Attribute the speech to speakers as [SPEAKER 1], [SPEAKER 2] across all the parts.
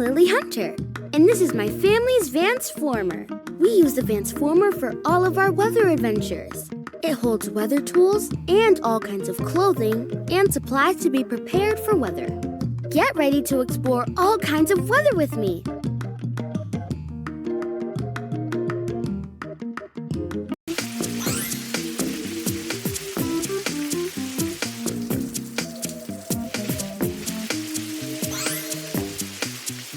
[SPEAKER 1] Lily Hunter, and this is my family's Vansformer. We use the Vansformer for all of our weather adventures. It holds weather tools and all kinds of clothing and supplies to be prepared for weather. Get ready to explore all kinds of weather with me.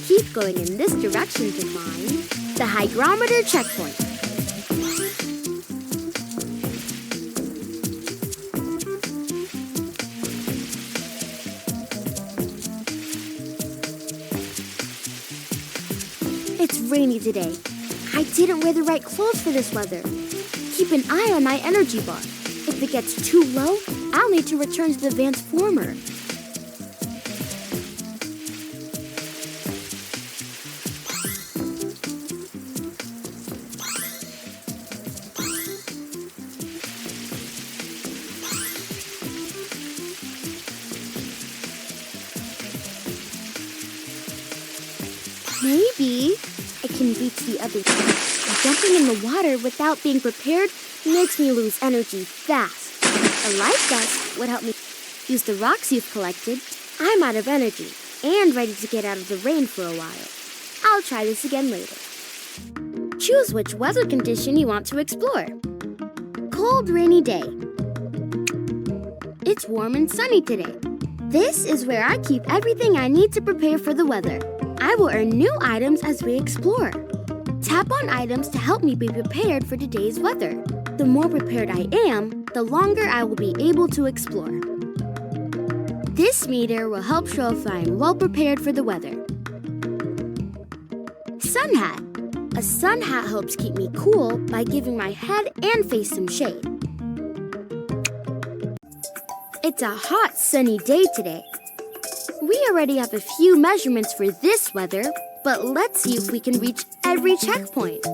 [SPEAKER 1] Keep going in this direction to find the hygrometer checkpoint. It's rainy today. I didn't wear the right clothes for this weather. Keep an eye on my energy bar. If it gets too low, I'll need to return to the Vansformer. Maybe I can reach the other side. Jumping in the water without being prepared makes me lose energy fast. A life vest would help me use the rocks you've collected. I'm out of energy and ready to get out of the rain for a while. I'll try this again later. Choose which weather condition you want to explore. Cold, rainy day. It's warm and sunny today. This is where I keep everything I need to prepare for the weather. I will earn new items as we explore. Tap on items to help me be prepared for today's weather. The more prepared I am, the longer I will be able to explore. This meter will help show if I am well prepared for the weather. Sun hat. A sun hat helps keep me cool by giving my head and face some shade. It's a hot, sunny day today. We already have a few measurements for this weather, but let's see if we can reach every checkpoint.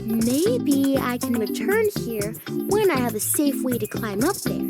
[SPEAKER 1] Maybe I can return here when I have a safe way to climb up there.